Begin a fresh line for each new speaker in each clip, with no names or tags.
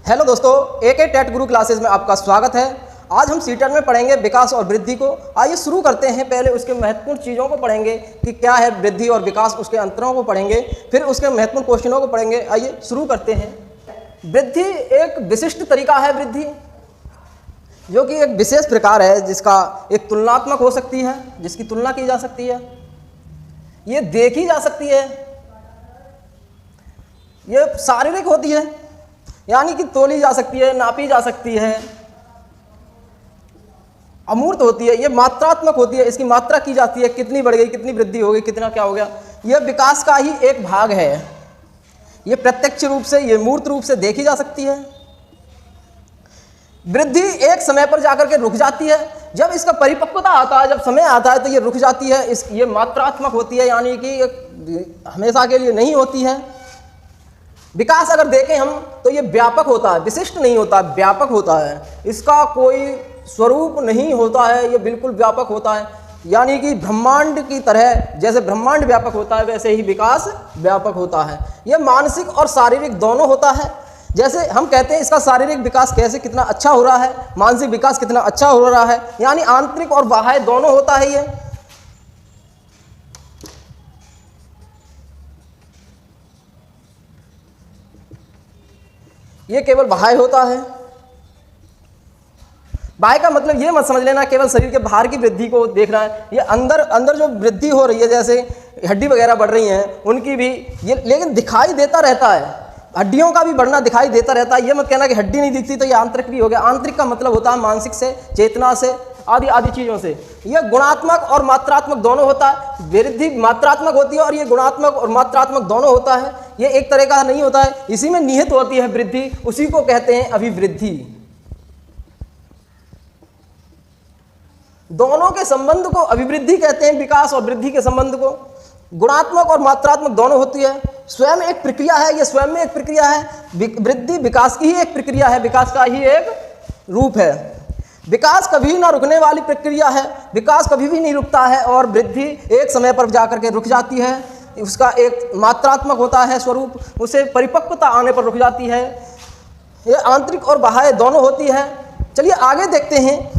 Hello दोस्तों, एके TET गुरु classes में आपका स्वागत है। आज हम सीटेट में पढ़ेंगे विकास और वृद्धि को। आइए शुरू करते हैं। पहले उसके महत्वपूर्ण चीज़ों को पढ़ेंगे कि क्या है वृद्धि और विकास, उसके अंतरों को पढ़ेंगे, फिर उसके महत्वपूर्ण क्वेश्चनों को पढ़ेंगे। आइए शुरू करते हैं। वृद्धि एक विशिष्ट तरीका है वृद्धि, जो कि एक विशेष प्रकार है जिसका एक तुलनात्मक हो सकती है, जिसकी तुलना की जा सकती है, ये देखी जा सकती है, ये शारीरिक होती है, यानी कि तोली जा सकती है, नापी जा सकती है, अमूर्त होती है, ये मात्रात्मक होती है, इसकी मात्रा की जाती है, कितनी बढ़ गई, कितनी वृद्धि हो गई, कितना क्या हो गया। यह विकास का ही एक भाग है। ये प्रत्यक्ष रूप से, ये मूर्त रूप से देखी जा सकती है। वृद्धि एक समय पर जाकर के रुक जाती है। जब इसका परिपक्वता आता है, जब समय आता है तो ये रुक जाती है। ये मात्रात्मक होती है, यानी कि हमेशा के लिए नहीं होती है। विकास अगर देखें हम तो ये व्यापक होता है, विशिष्ट नहीं होता, व्यापक होता है। इसका कोई स्वरूप नहीं होता है, ये बिल्कुल व्यापक होता है। यानी कि ब्रह्मांड की तरह, जैसे ब्रह्मांड व्यापक होता है वैसे ही विकास व्यापक होता है। यह मानसिक और शारीरिक दोनों होता है। जैसे हम कहते हैं इसका शारीरिक विकास कैसे कितना अच्छा हो रहा है, मानसिक विकास कितना अच्छा हो रहा है, यानी आंतरिक और बाह्य दोनों होता है। ये केवल बाह्य होता है। बाह्य का मतलब ये मत समझ लेना केवल शरीर के बाहर की वृद्धि को देखना है। ये अंदर अंदर जो वृद्धि हो रही है, जैसे हड्डी वगैरह बढ़ रही हैं, उनकी भी ये लेकिन दिखाई देता रहता है। हड्डियों का भी बढ़ना दिखाई देता रहता है। ये मत कहना कि हड्डी नहीं दिखती तो ये आंतरिक भी हो गया। आंतरिक का मतलब होता है मानसिक से, चेतना से, आदि आदि चीज़ों से। यह गुणात्मक और मात्रात्मक दोनों होता है। वृद्धि मात्रात्मक होती है और ये गुणात्मक और मात्रात्मक दोनों होता है। ये एक तरह का नहीं होता है, इसी में निहित होती है वृद्धि। उसी को कहते हैं अभिवृद्धि। दोनों के संबंध को अभिवृद्धि कहते हैं, विकास और वृद्धि के संबंध को। गुणात्मक और मात्रात्मक दोनों होती है। स्वयं एक प्रक्रिया है, यह स्वयं में एक प्रक्रिया है। वृद्धि विकास की ही एक प्रक्रिया है, विकास का ही एक रूप है। विकास कभी ना रुकने वाली प्रक्रिया है, विकास कभी भी नहीं रुकता है। और वृद्धि एक समय पर जाकर के रुक जाती है। उसका एक मात्रात्मक होता है स्वरूप, उसे परिपक्वता आने पर रुक जाती है। यह आंतरिक और बाह्य दोनों होती है। चलिए आगे देखते हैं।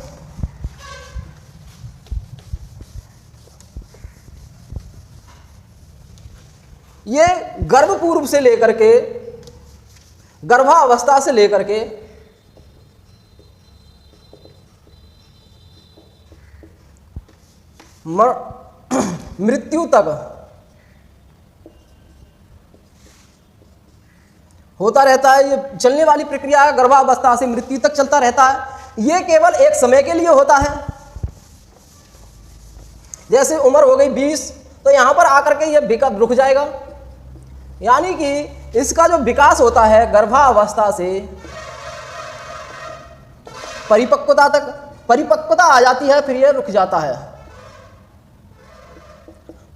ये गर्भ पूर्व से लेकर के, गर्भावस्था से लेकर के मृत्यु तक होता रहता है। ये चलने वाली प्रक्रिया है, गर्भावस्था से मृत्यु तक चलता रहता है। ये केवल एक समय के लिए होता है। जैसे उम्र हो गई 20 तो यहां पर आकर के ये रुक जाएगा। यानी कि इसका जो विकास होता है गर्भावस्था से परिपक्वता तक, परिपक्वता आ जाती है फिर ये रुक जाता है।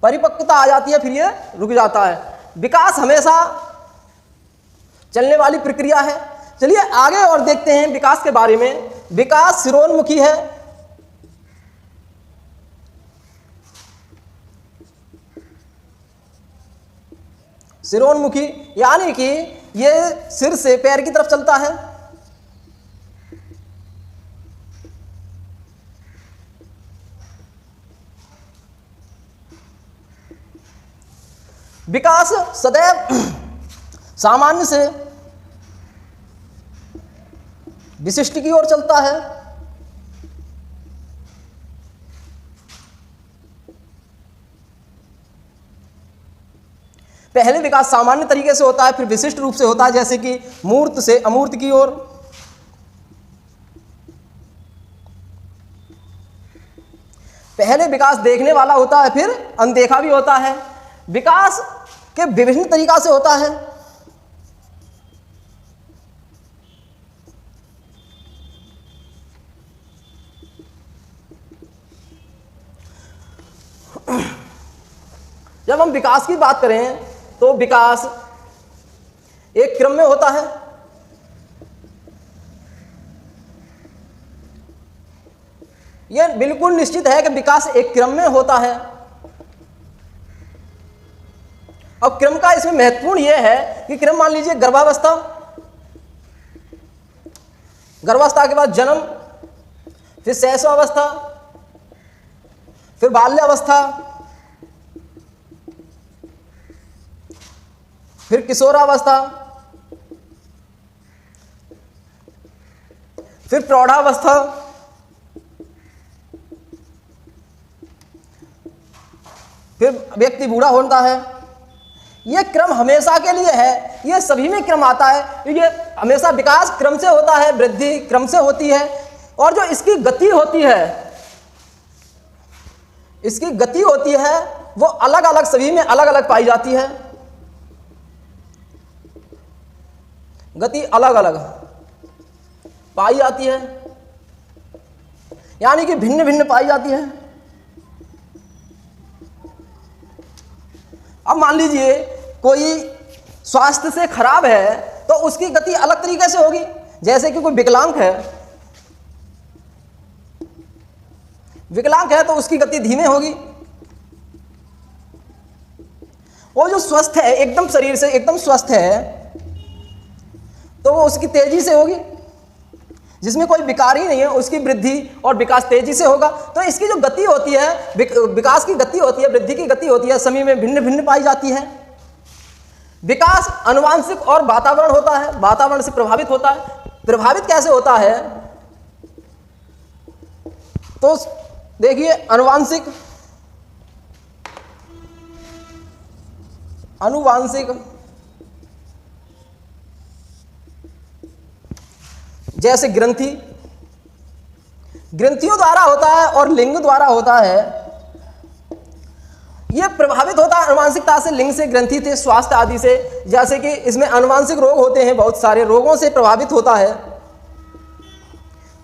परिपक्वता आ जाती है फिर ये रुक जाता है। विकास हमेशा चलने वाली प्रक्रिया है। चलिए आगे और देखते हैं विकास के बारे में। विकास सिरोन्मुखी है। सिरोन्मुखी यानी कि ये सिर से पैर की तरफ चलता है। विकास सदैव सामान्य से विशिष्ट की ओर चलता है। पहले विकास सामान्य तरीके से होता है, फिर विशिष्ट रूप से होता है, जैसे कि मूर्त से अमूर्त की ओर। पहले विकास देखने वाला होता है, फिर अनदेखा भी होता है। विकास के विभिन्न तरीका से होता है। जब हम विकास की बात करें तो विकास एक क्रम में होता है। यह बिल्कुल निश्चित है कि विकास एक क्रम में होता है। अब क्रम का इसमें महत्वपूर्ण यह है कि क्रम मान लीजिए गर्भावस्था, गर्भावस्था के बाद जन्म, फिर शैशवावस्था, फिर बाल्यावस्था, फिर किशोरावस्था, फिर प्रौढ़ावस्था, फिर व्यक्ति बूढ़ा होता है। ये क्रम हमेशा के लिए है, ये सभी में क्रम आता है। ये हमेशा विकास क्रम से होता है, वृद्धि क्रम से होती है, और जो इसकी गति होती है, इसकी गति होती है वो अलग अलग, सभी में अलग अलग पाई जाती है। गति अलग अलग पाई जाती है, यानी कि भिन्न भिन्न पाई जाती है। अब मान लीजिए कोई स्वास्थ्य से खराब है तो उसकी गति अलग तरीके से होगी। जैसे कि कोई विकलांग है तो उसकी गति धीमे होगी। वो जो स्वस्थ है, एकदम शरीर से एकदम स्वस्थ है, तो वो उसकी तेजी से होगी। जिसमें कोई विकार ही नहीं है उसकी वृद्धि और विकास तेजी से होगा। तो इसकी जो गति होती है, विकास की गति होती है, वृद्धि की गति होती है, सभी में भिन्न भिन्न पाई जाती है। विकास आनुवांशिक और वातावरण होता है, वातावरण से प्रभावित होता है। प्रभावित कैसे होता है तो देखिए, आनुवांशिक जैसे ग्रंथियों द्वारा होता है और लिंग द्वारा होता है। यह प्रभावित होता है आनुवांशिकता से, लिंग से, ग्रंथि से, स्वास्थ्य आदि से। जैसे कि इसमें आनुवांशिक रोग होते हैं, बहुत सारे रोगों से प्रभावित होता है।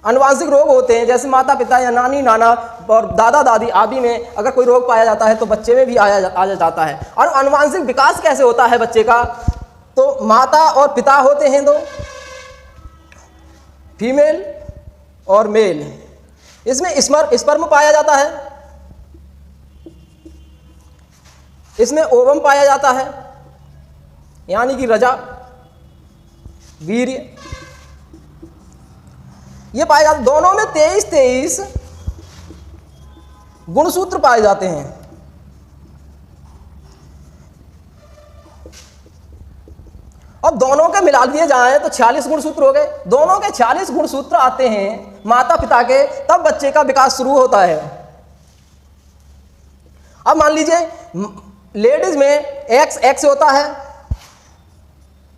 आनुवांशिक रोग होते हैं जैसे माता पिता या नानी नाना और दादा दादी आदि में अगर कोई रोग पाया जाता है तो बच्चे में भी आ जाता है। और आनुवांशिक विकास कैसे होता है बच्चे का, तो माता और पिता होते हैं दो, फीमेल और मेल। इसमें स्पर्म पाया जाता है, इसमें ओवम पाया जाता है, यानी कि रजा, वीर्य, ये पाए जाते। दोनों में 23 गुणसूत्र पाए जाते हैं। अब दोनों के मिला दिए जाएं तो 46 गुणसूत्र हो गए। दोनों के 46 गुणसूत्र आते हैं माता पिता के, तब बच्चे का विकास शुरू होता है। अब मान लीजिए लेडीज में एक्स होता है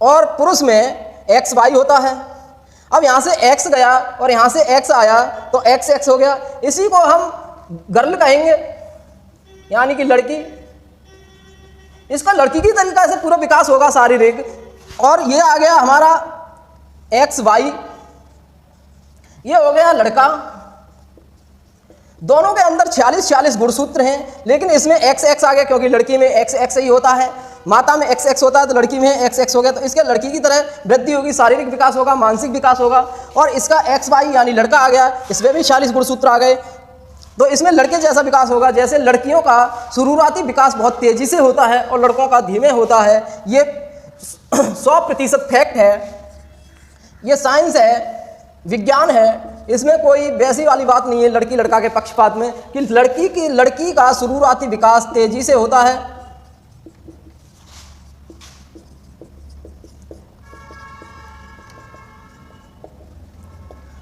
और पुरुष में XY होता है। अब यहां से X गया और यहां से X आया तो XX हो गया। इसी को हम गर्ल कहेंगे, यानी कि लड़की। इसका लड़की की तरीका से पूरा विकास होगा शारीरिक। और ये आ गया हमारा XY, ये हो गया लड़का। दोनों के अंदर 46 गुणसूत्र हैं, लेकिन इसमें XX आ गया क्योंकि लड़की में XX ही होता है। माता में XX होता है तो लड़की में XX हो गया। तो इसके लड़की की तरह वृद्धि होगी, शारीरिक विकास होगा, मानसिक विकास होगा। और इसका XY यानी लड़का आ गया, इसमें भी 46 गुणसूत्र आ गए। तो इसमें लड़के जैसा विकास होगा। जैसे लड़कियों का शुरुआती विकास बहुत तेजी से होता है और लड़कों का धीमे होता है। ये 100% फैक्ट है, ये साइंस है, विज्ञान है। इसमें कोई वैसी वाली बात नहीं है लड़की लड़का के पक्षपात में कि लड़की का शुरुआती विकास तेजी से होता है।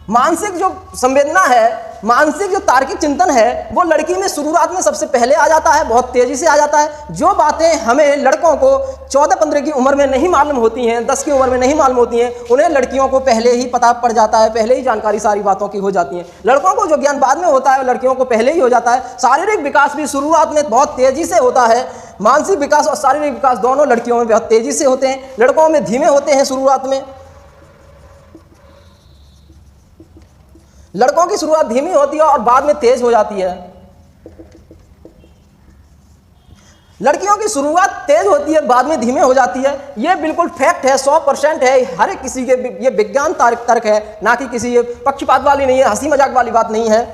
मानसिक जो संवेदना है, मानसिक जो तार्किक चिंतन है, वो लड़की में शुरुआत में सबसे पहले आ जाता है, बहुत तेजी से आ जाता है। जो बातें हमें लड़कों को 14-15 की उम्र में नहीं मालूम होती हैं, 10 की उम्र में नहीं मालूम होती हैं, उन्हें लड़कियों को पहले ही पता पड़ जाता है, पहले ही जानकारी सारी बातों की हो जाती है। लड़कों को जो ज्ञान बाद में होता है लड़कियों को पहले ही हो जाता है। शारीरिक विकास भी शुरुआत में बहुत तेजी से होता है। मानसिक विकास और शारीरिक विकास दोनों लड़कियों में बहुत तेजी से होते हैं, लड़कों में धीमे होते हैं शुरुआत में। लड़कों की शुरुआत धीमी होती है और बाद में तेज हो जाती है। लड़कियों की शुरुआत तेज होती है, बाद में धीमे हो जाती है। यह बिल्कुल फैक्ट है, 100% है। हर एक किसी के ये विज्ञान तर्क है, ना कि किसी ये पक्षपात वाली नहीं है, हंसी मजाक वाली बात नहीं है।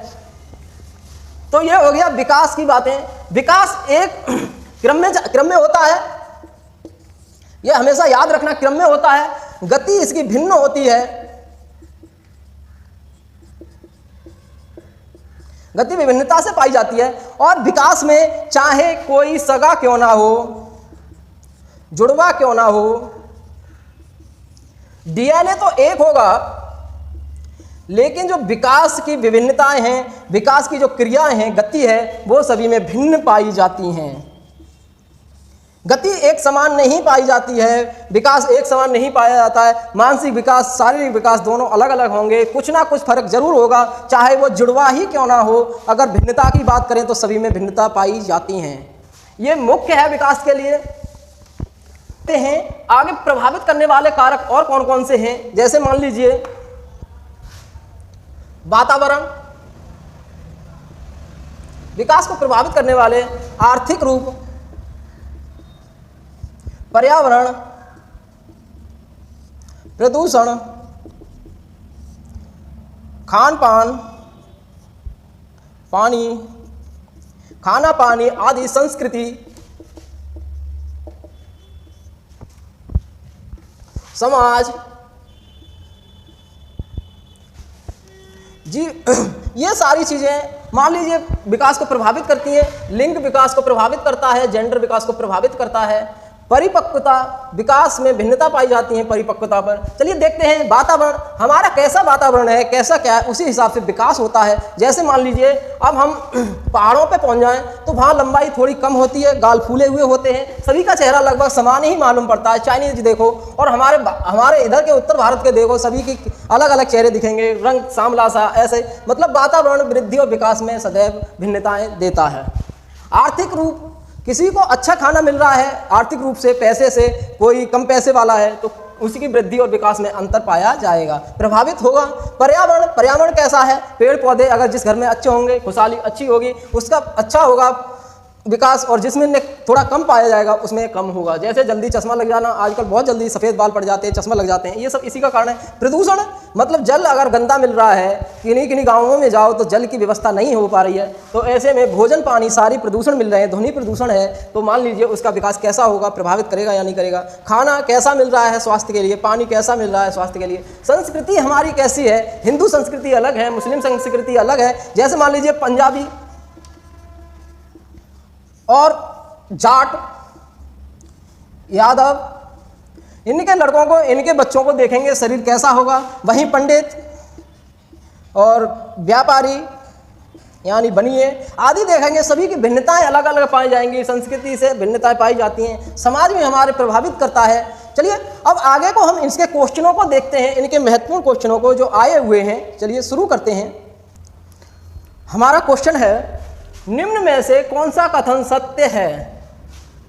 तो ये हो गया विकास की बातें। विकास एक क्रम में होता है, यह हमेशा याद रखना, क्रम में होता है। गति इसकी भिन्न होती है। गति विभिन्नता से पाई जाती है। और विकास में चाहे कोई सगा क्यों ना हो, जुड़वा क्यों ना हो, डीएनए तो एक होगा, लेकिन जो विकास की विभिन्नताएं हैं, विकास की जो क्रियाएं हैं, गति है, वो सभी में भिन्न पाई जाती हैं। गति एक समान नहीं पाई जाती है, विकास एक समान नहीं पाया जाता है। मानसिक विकास, शारीरिक विकास दोनों अलग अलग होंगे, कुछ ना कुछ फर्क जरूर होगा, चाहे वो जुड़वा ही क्यों ना हो। अगर भिन्नता की बात करें तो सभी में भिन्नता पाई जाती हैं। ये मुख्य है विकास के लिए। हैं आगे प्रभावित करने वाले कारक और कौन कौन से हैं, जैसे मान लीजिए वातावरण, विकास को प्रभावित करने वाले आर्थिक रूप, पर्यावरण, प्रदूषण, खान पान, पानी, खाना पानी आदि, संस्कृति, समाज जी। ये सारी चीजें मान लीजिए विकास को प्रभावित करती हैं। लिंग विकास को प्रभावित करता है, जेंडर विकास को प्रभावित करता है। परिपक्वता, विकास में भिन्नता पाई जाती है परिपक्वता पर। चलिए देखते हैं वातावरण, हमारा कैसा वातावरण है, कैसा क्या है, उसी हिसाब से विकास होता है। जैसे मान लीजिए अब हम पहाड़ों पे पहुंच जाएं तो वहाँ लंबाई थोड़ी कम होती है, गाल फूले हुए होते हैं, सभी का चेहरा लगभग समान ही मालूम पड़ता है। चाइनीज देखो और हमारे इधर के उत्तर भारत के देखो, सभी की अलग अलग चेहरे दिखेंगे, रंग सांवला सा, ऐसे। मतलब वातावरण वृद्धि और विकास में सदैव भिन्नताएं देता है। आर्थिक रूप, किसी को अच्छा खाना मिल रहा है आर्थिक रूप से, पैसे से, कोई कम पैसे वाला है तो उसी की वृद्धि और विकास में अंतर पाया जाएगा, प्रभावित होगा। पर्यावरण, पर्यावरण कैसा है, पेड़ पौधे अगर जिस घर में अच्छे होंगे, खुशहाली अच्छी होगी, उसका अच्छा होगा विकास, और जिसमें थोड़ा कम पाया जाएगा उसमें कम होगा। जैसे जल्दी चश्मा लग जाना, आजकल बहुत जल्दी सफ़ेद बाल पड़ जाते हैं, चश्मा लग जाते हैं, ये सब इसी का कारण है। प्रदूषण, मतलब जल अगर गंदा मिल रहा है, किन्हीं गाँवों में जाओ तो जल की व्यवस्था नहीं हो पा रही है, तो ऐसे में भोजन पानी सारी प्रदूषण मिल रहे हैं, ध्वनि प्रदूषण है, तो मान लीजिए उसका विकास कैसा होगा, प्रभावित करेगा या नहीं करेगा। खाना कैसा मिल रहा है स्वास्थ्य के लिए, पानी कैसा मिल रहा है स्वास्थ्य के लिए। संस्कृति हमारी कैसी है, हिंदू संस्कृति अलग है, मुस्लिम संस्कृति अलग है। जैसे मान लीजिए पंजाबी और जाट, यादव, इनके लड़कों को, इनके बच्चों को देखेंगे शरीर कैसा होगा। वहीं पंडित और व्यापारी यानी बनिए आदि देखेंगे, सभी की भिन्नताएं अलग अलग पाई जाएंगी, संस्कृति से भिन्नताएं पाई जाती हैं, समाज में हमारे प्रभावित करता है। चलिए अब आगे को हम इसके क्वेश्चनों को देखते हैं, इनके महत्वपूर्ण क्वेश्चनों को जो आए हुए हैं। चलिए शुरू करते हैं। हमारा क्वेश्चन है, निम्न में से कौन सा कथन सत्य है।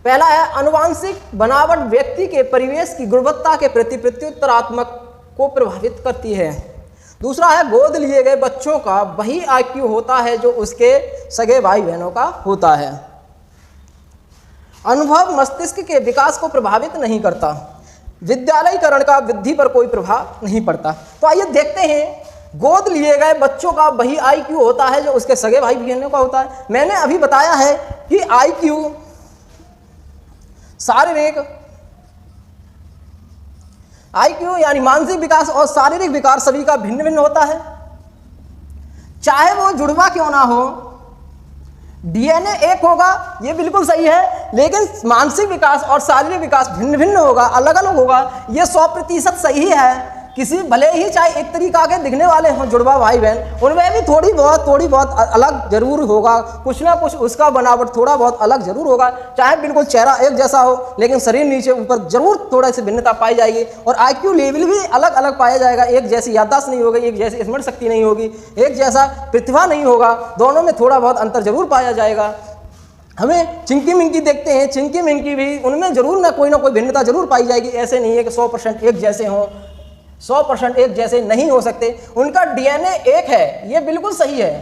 पहला है, आनुवांशिक बनावट व्यक्ति के परिवेश की गुणवत्ता के प्रति प्रत्युत्तरात्मक को प्रभावित करती है। दूसरा है, गोद लिए गए बच्चों का वही आईक्यू होता है जो उसके सगे भाई बहनों का होता है। अनुभव मस्तिष्क के विकास को प्रभावित नहीं करता। विद्यालयीकरण का वृद्धि पर कोई प्रभाव नहीं पड़ता। तो आइए देखते हैं, गोद लिए गए बच्चों का वही आईक्यू होता है जो उसके सगे भाई बहनों का होता है। मैंने अभी बताया है कि आईक्यू, शारीरिक आईक्यू यानी मानसिक विकास और शारीरिक विकास सभी का भिन्न भिन्न होता है, चाहे वो जुड़वा क्यों ना हो। डीएनए एक होगा, ये बिल्कुल सही है, लेकिन मानसिक विकास और शारीरिक विकास भिन्न भिन्न होगा, अलग अलग होगा, ये 100% सही है। किसी भले ही चाहे एक तरीका के दिखने वाले हों जुड़वा भाई बहन, उनमें भी थोड़ी बहुत अलग जरूर होगा, कुछ ना कुछ उसका बनावट थोड़ा बहुत अलग जरूर होगा। चाहे बिल्कुल चेहरा एक जैसा हो, लेकिन शरीर नीचे ऊपर जरूर थोड़ा सी भिन्नता पाई जाएगी। और आईक्यू लेवल भी अलग अलग पाया जाएगा, एक जैसी याददाश्त नहीं होगी, एक जैसी स्मरण शक्ति नहीं होगी, एक जैसा प्रतिभा नहीं होगा, दोनों में थोड़ा बहुत अंतर जरूर पाया जाएगा। हमें चिंकी मिंकी देखते हैं, चिंकी मिंकी भी उनमें जरूर ना कोई भिन्नता जरूर पाई जाएगी। ऐसे नहीं है कि 100% एक जैसे हों, 100% एक जैसे नहीं हो सकते। उनका डीएनए एक है, ये बिल्कुल सही है,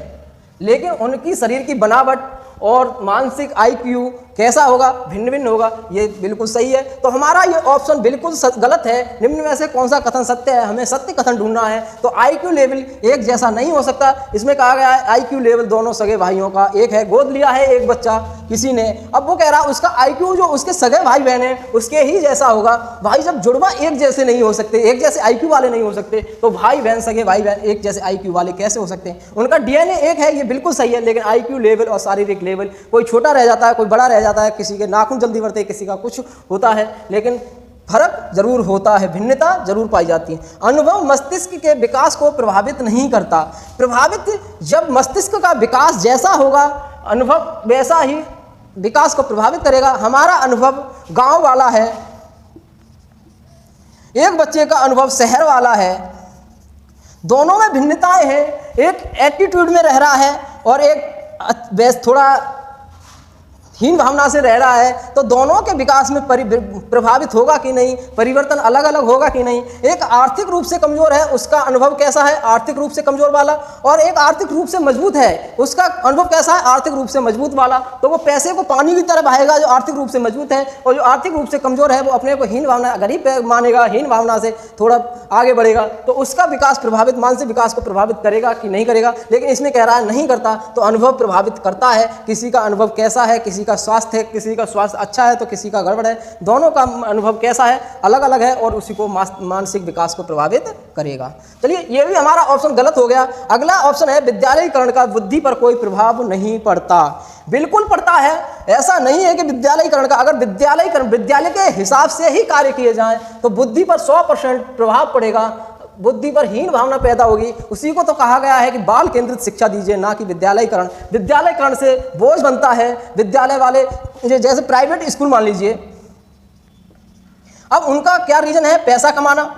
लेकिन उनकी शरीर की बनावट और मानसिक आईक्यू कैसा होगा, भिन्न भिन्न होगा, ये बिल्कुल सही है। तो हमारा ये ऑप्शन बिल्कुल गलत है। निम्न में से कौन सा कथन सत्य है, हमें सत्य कथन ढूंढना है। तो IQ लेवल एक जैसा नहीं हो सकता। इसमें कहा गया है IQ लेवल दोनों सगे भाइयों का एक है। गोद लिया है एक बच्चा किसी ने, अब वो कह रहा है उसका IQ जो उसके सगे भाई बहन है उसके ही जैसा होगा। भाई जब जुड़वा एक जैसे नहीं हो सकते, एक जैसे IQ वाले नहीं हो सकते, तो भाई बहन सगे भाई बहन एक जैसे IQ वाले कैसे हो सकते हैं? उनका DNA एक है, ये बिल्कुल सही है, लेकिन IQ लेवल और शारीरिक लेवल कोई छोटा रह जाता है, कोई बड़ा रह जाता है, किसी के नाखून जल्दी बढ़ते हैं, किसी का कुछ होता है, लेकिन फर्क जरूर होता है, भिन्नता जरूर पाई जाती है। अनुभव मस्तिष्क के विकास को प्रभावित नहीं करता। प्रभावित जब मस्तिष्क का विकास जैसा होगा, अनुभव वैसा ही विकास को प्रभावित करेगा। हमारा अनुभव गांव वाला है, एक बच्चे का अनुभव शहर वाला है, दोनों में भिन्नताएं हैं। एक एटीट्यूड में रह रहा है और एक थोड़ा हीन भावना से रह रहा है, तो दोनों के विकास में प्रभावित होगा कि नहीं, परिवर्तन अलग अलग होगा कि नहीं। एक आर्थिक रूप से कमजोर है, उसका अनुभव कैसा है, आर्थिक रूप से कमजोर वाला, और एक आर्थिक रूप से मजबूत है, उसका अनुभव कैसा है, आर्थिक रूप से मजबूत वाला। तो वो पैसे को पानी की तरह बहाएगा जो आर्थिक रूप से मजबूत है, और जो आर्थिक रूप से कमजोर है वो अपने को हीन भावना, गरीब मानेगा, हीन भावना से थोड़ा आगे बढ़ेगा, तो उसका विकास प्रभावित, मानसिक विकास को प्रभावित करेगा कि नहीं करेगा। लेकिन इसमें कह रहा है नहीं करता, तो अनुभव प्रभावित करता है। किसी का अनुभव कैसा है, किसी का स्वास्थ्य है, किसी का स्वास्थ्य अच्छा है तो किसी का गड़बड़ है, दोनों का अनुभव कैसा है अलग अलग है, और उसी को मानसिक विकास को प्रभावित करेगा। चलिए ये भी हमारा ऑप्शन गलत हो गया। अगला ऑप्शन है विद्यालयीकरण का बुद्धि पर कोई प्रभाव नहीं पड़ता। बिल्कुल पड़ता है, ऐसा नहीं है कि विद्यालयीकरण का, अगर विद्यालय के हिसाब से ही कार्य किए जाएं तो बुद्धि पर 100% प्रभाव पड़ेगा, बुद्धि पर हीन भावना पैदा होगी। उसी को तो कहा गया है कि बाल केंद्रित शिक्षा दीजिए, ना कि विद्यालयीकरण। विद्यालयीकरण से बोझ बनता है। विद्यालय वाले जैसे प्राइवेट स्कूल मान लीजिए, अब उनका क्या रीजन है, पैसा कमाना।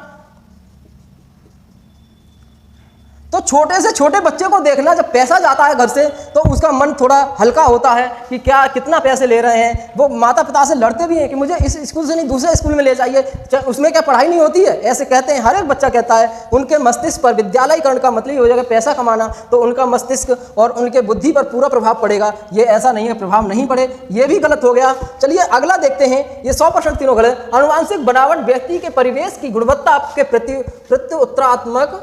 तो छोटे से छोटे बच्चे को देखना, जब पैसा जाता है घर से तो उसका मन थोड़ा हल्का होता है कि क्या कितना पैसे ले रहे हैं। वो माता पिता से लड़ते भी हैं कि मुझे इस स्कूल से नहीं दूसरे स्कूल में ले जाइए, उसमें क्या पढ़ाई नहीं होती है, ऐसे कहते हैं। हर एक बच्चा कहता है। उनके मस्तिष्क पर विद्यालयीकरण का मतलब हो जाएगा पैसा कमाना, तो उनका मस्तिष्क और उनके बुद्धि पर पूरा प्रभाव पड़ेगा। ये ऐसा नहीं है प्रभाव नहीं पड़े, ये भी गलत हो गया। चलिए अगला देखते हैं, ये 100% तीनों गलत। अनुवांशिक बनावट व्यक्ति के परिवेश की गुणवत्ता के प्रति उत्तरात्मक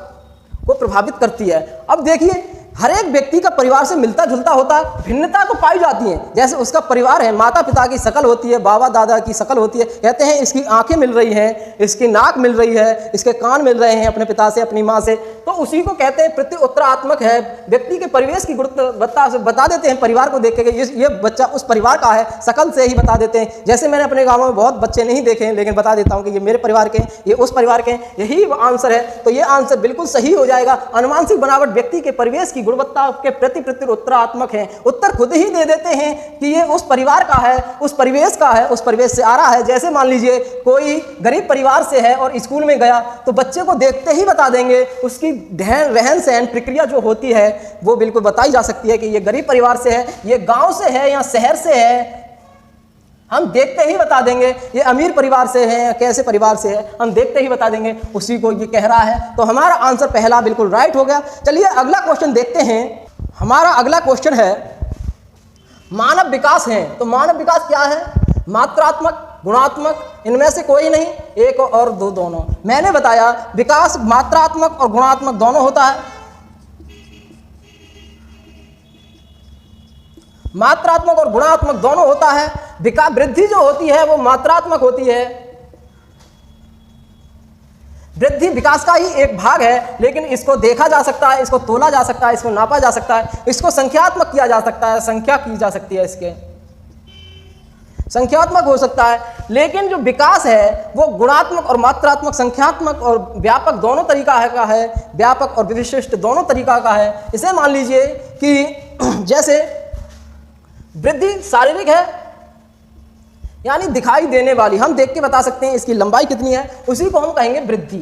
को प्रभावित करती है। अब देखिए हर एक व्यक्ति का परिवार से मिलता जुलता होता है, भिन्नता तो पाई जाती है। जैसे उसका परिवार है, माता पिता की शक्ल होती है, बाबा दादा की शक्ल होती है, कहते हैं इसकी आंखें मिल रही हैं, इसकी नाक मिल रही है, इसके कान मिल रहे हैं अपने पिता से, अपनी माँ से, तो उसी को कहते हैं प्रति उत्तरात्मक है। व्यक्ति के परिवेश की गुणवत्ता से बता देते हैं, परिवार को देख के ये बच्चा उस परिवार का है, शक्ल से ही बता देते हैं। जैसे मैंने अपने गाँव में बहुत बच्चे नहीं देखे हैं, लेकिन बता देता हूँ कि ये मेरे परिवार के, ये उस परिवार के, यही आंसर है। तो ये आंसर बिल्कुल सही हो जाएगा। अनुवांशिक बनावट व्यक्ति के परिवेश की गुणवत्ता के प्रति उत्तरात्मक है। उत्तर खुद ही दे देते हैं कि ये उस परिवार का है, उस परिवेश का है, उस परिवेश से आ रहा है। जैसे मान लीजिए कोई गरीब परिवार से है और स्कूल में गया, तो बच्चे को देखते ही बता देंगे, उसकी रहन सहन प्रक्रिया जो होती है वो बिल्कुल बताई जा सकती है कि ये गरीब परिवार से है, ये गांव से है या शहर से है। हम देखते ही बता देंगे ये अमीर परिवार से है या कैसे परिवार से है, हम देखते ही बता देंगे, उसी को ये कह रहा है। तो हमारा आंसर पहला बिल्कुल राइट हो गया। चलिए अगला क्वेश्चन देखते हैं। हमारा अगला क्वेश्चन है मानव विकास है। तो मानव विकास क्या है, मात्रात्मक, गुणात्मक, इनमें से कोई नहीं, एक और दो, दोनों। मैंने बताया विकास मात्रात्मक और गुणात्मक दोनों होता है। मात्रात्मक और गुणात्मक दोनों होता है। विकास वृद्धि जो होती है वो मात्रात्मक होती है। वृद्धि विकास का ही एक भाग है, लेकिन इसको देखा जा सकता है, इसको तोला जा सकता है, इसको नापा जा सकता है, इसको संख्यात्मक किया जा सकता है, संख्या की जा सकती है, इसके संख्यात्मक हो सकता है। लेकिन जो विकास है वो गुणात्मक और मात्रात्मक, संख्यात्मक और व्यापक दोनों तरीका का है, व्यापक और विशिष्ट दोनों तरीका का है। इसे मान लीजिए कि जैसे वृद्धि शारीरिक है, यानी दिखाई देने वाली, हम देख के बता सकते हैं इसकी लंबाई कितनी है, उसी को हम कहेंगे वृद्धि।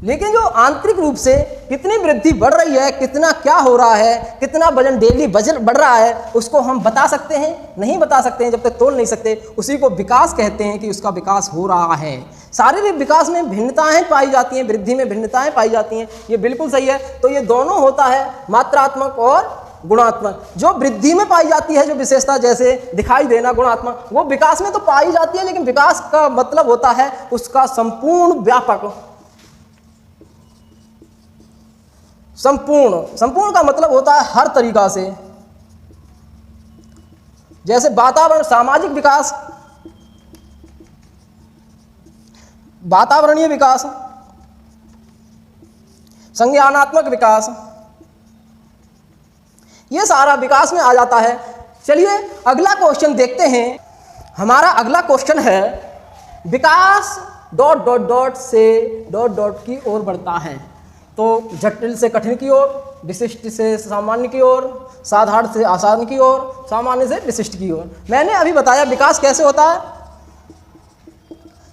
लेकिन जो आंतरिक रूप से कितनी वृद्धि बढ़ रही है, कितना क्या हो रहा है, कितना वजन डेली बढ़ रहा है, उसको हम बता सकते हैं? नहीं बता सकते हैं, जब तक तोल नहीं सकते। उसी को विकास कहते हैं कि उसका विकास हो रहा है। शारीरिक विकास में भिन्नताएं पाई जाती हैं, वृद्धि में भिन्नताएं पाई जाती हैं, ये बिल्कुल सही है। तो ये दोनों होता है, मात्रात्मक और गुणात्मक। जो वृद्धि में पाई जाती है जो विशेषता, जैसे दिखाई देना गुणात्मक, वो विकास में तो पाई जाती है, लेकिन विकास का मतलब होता है उसका संपूर्ण व्यापक। संपूर्ण का मतलब होता है हर तरीका से। जैसे वातावरण, सामाजिक विकास, वातावरणीय विकास, संज्ञानात्मक विकास, ये सारा विकास में आ जाता है। चलिए अगला क्वेश्चन देखते हैं। हमारा अगला क्वेश्चन है, विकास ... से ... की ओर बढ़ता है। तो जटिल से कठिन की ओर, विशिष्ट से सामान्य की ओर, साधारण से आसान की ओर, सामान्य से विशिष्ट की ओर। मैंने अभी बताया विकास कैसे होता है,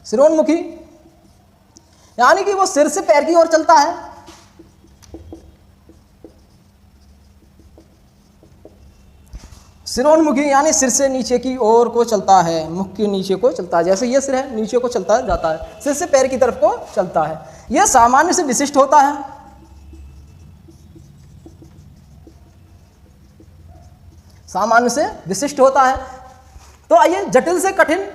सिरोन्मुखी, यानी कि वो सिर से पैर की ओर चलता है। सिरोन्मुखी यानी सिर से नीचे की ओर को चलता है, मुख के नीचे को चलता है। जैसे ये सिर है, नीचे को चलता जाता है, सिर से पैर की तरफ को चलता है। यह सामान्य से विशिष्ट होता है। सामान्य से विशिष्ट होता है। तो आइए जटिल से कठिन,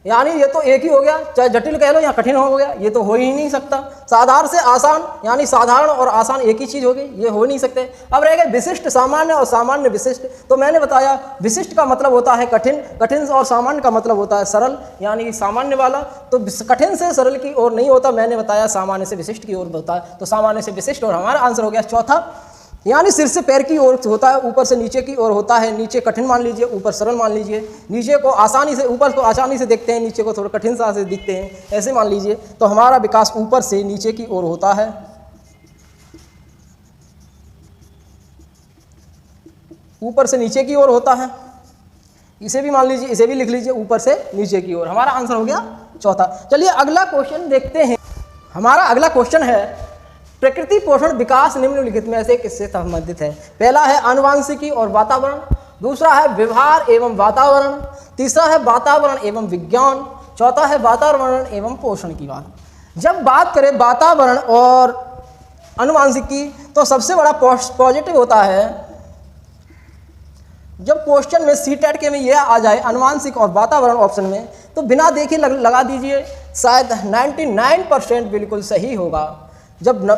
यानी ये तो एक ही हो गया, चाहे जटिल कह लो या कठिन हो गया, ये तो हो ही नहीं सकता। साधारण से आसान, यानी साधारण और आसान एक ही चीज हो गई, ये हो नहीं सकते। अब रह गए विशिष्ट सामान्य और सामान्य विशिष्ट। तो मैंने बताया विशिष्ट का मतलब होता है कठिन, कठिन और सामान्य का मतलब होता है सरल, यानी सामान्य वाला। तो कठिन से सरल की ओर नहीं होता, मैंने बताया सामान्य से विशिष्ट की ओर होता है। तो सामान्य से विशिष्ट, और हमारा आंसर हो गया चौथा, यानी सिर से पैर की ओर होता है, ऊपर से नीचे की ओर होता है। नीचे कठिन मान लीजिए, ऊपर सरल मान लीजिए। नीचे को आसानी से, ऊपर को आसानी से देखते हैं, नीचे को थोड़ा कठिन सा से दिखते हैं, ऐसे मान लीजिए। तो हमारा विकास ऊपर से नीचे की ओर होता है। ऊपर से नीचे की ओर होता है। इसे भी मान लीजिए, इसे भी लिख लीजिए, ऊपर से नीचे की ओर। हमारा आंसर हो गया चौथा। चलिए अगला क्वेश्चन देखते हैं। हमारा अगला क्वेश्चन है, प्रकृति पोषण विकास निम्नलिखित में से किससे संबंधित है। पहला है आनुवांशिकी और वातावरण, दूसरा है व्यवहार एवं वातावरण, तीसरा है वातावरण एवं विज्ञान, चौथा है वातावरण एवं पोषण की बात। जब बात करें वातावरण और आनुवांशिकी, तो सबसे बड़ा पॉजिटिव होता है जब क्वेश्चन में सीटेट के में यह आ जाए आनुवांशिक और वातावरण ऑप्शन में, तो बिना देखे लगा दीजिए, शायद 99% बिल्कुल सही होगा जब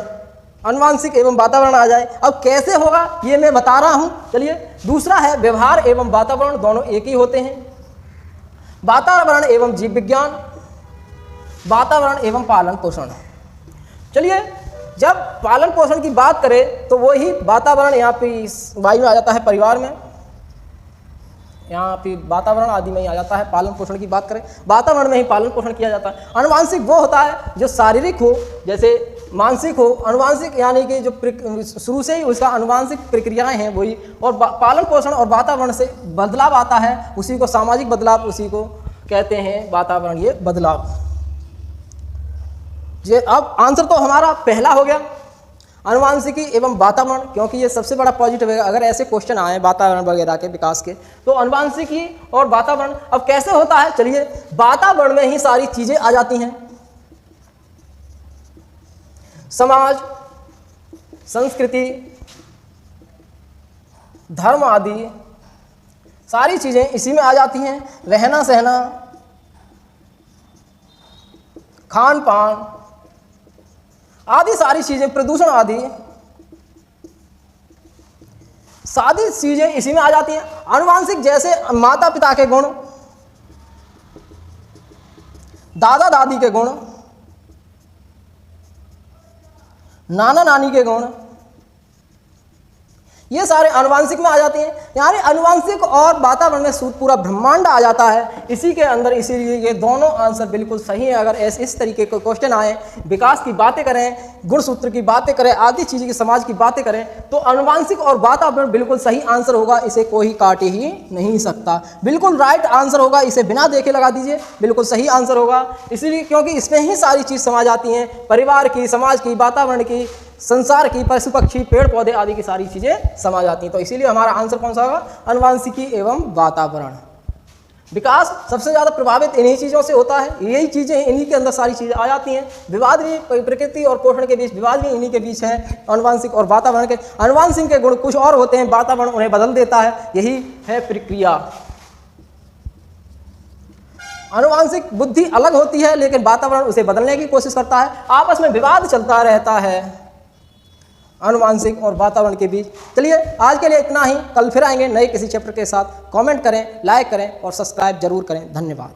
आनुवांशिक एवं वातावरण आ जाए। अब कैसे होगा ये मैं बता रहा हूं। चलिए दूसरा है व्यवहार एवं वातावरण, दोनों एक ही होते हैं। वातावरण एवं जीव विज्ञान, वातावरण एवं पालन पोषण। चलिए जब पालन पोषण की बात करें तो वही वातावरण यहाँ पे वायु में आ जाता है, परिवार में यहाँ पे वातावरण आदि में ही आ जाता है। पालन पोषण की बात करें, वातावरण में ही पालन पोषण किया जाता है। आनुवांशिक वो होता है जो शारीरिक हो, जैसे मानसिक हो। आनुवांशिक यानी कि जो शुरू से ही उसका आनुवांशिक प्रक्रियाएं हैं वही। और पालन पोषण और वातावरण से बदलाव आता है, उसी को सामाजिक बदलाव, उसी को कहते हैं वातावरण, ये बदलाव। ये अब आंसर तो हमारा पहला हो गया, आनुवांशिकी एवं वातावरण, क्योंकि ये सबसे बड़ा पॉजिटिव है। अगर ऐसे क्वेश्चन आए वातावरण वगैरह के विकास के, तो आनुवांशिकी और वातावरण। अब कैसे होता है, चलिए वातावरण में ही सारी चीजें आ जाती हैं, समाज, संस्कृति, धर्म आदि सारी चीजें इसी में आ जाती हैं। रहना सहना, खान पान आदि सारी चीजें, प्रदूषण आदि सारी चीजें इसी में आ जाती हैं। आनुवांशिक जैसे माता पिता के गुण, दादा दादी के गुण, नाना नानी के गुण, ये सारे आनुवांशिक में आ जाते हैं। यानी आनुवांशिक और वातावरण में पूरा ब्रह्मांड आ जाता है इसी के अंदर। इसीलिए ये दोनों आंसर बिल्कुल सही है। अगर इस तरीके के क्वेश्चन आए, विकास की बातें करें, गुणसूत्र की बातें करें, आदि चीज़ की समाज की बातें करें, तो आनुवांशिक और वातावरण बिल्कुल सही आंसर होगा। इसे कोई काट ही नहीं सकता, बिल्कुल राइट आंसर होगा। इसे बिना देखे लगा दीजिए, बिल्कुल सही आंसर होगा। इसीलिए क्योंकि इसमें ही सारी चीज़ समा जाती हैं, परिवार की, समाज की, वातावरण की, संसार की, पशु पक्षी, पेड़ पौधे आदि की सारी चीजें समा जाती हैं। तो इसीलिए हमारा आंसर कौन सा होगा, आनुवांशिकी एवं वातावरण। विकास सबसे ज़्यादा प्रभावित इन्हीं चीज़ों से होता है, यही चीज़ें, इन्हीं के अंदर सारी चीज़ें आ जाती हैं। विवाद भी प्रकृति और पोषण के बीच, विवाद भी इन्हीं के बीच है, आनुवांशिक और वातावरण के। आनुवांशिक के गुण कुछ और होते हैं, वातावरण उन्हें बदल देता है, यही है प्रक्रिया। आनुवांशिक बुद्धि अलग होती है, लेकिन वातावरण उसे बदलने की कोशिश करता है। आपस में विवाद चलता रहता है आनुवांशिक और वातावरण के बीच। चलिए आज के लिए इतना ही, कल फिर आएंगे नए किसी चैप्टर के साथ। कमेंट करें, लाइक करें और सब्सक्राइब जरूर करें। धन्यवाद।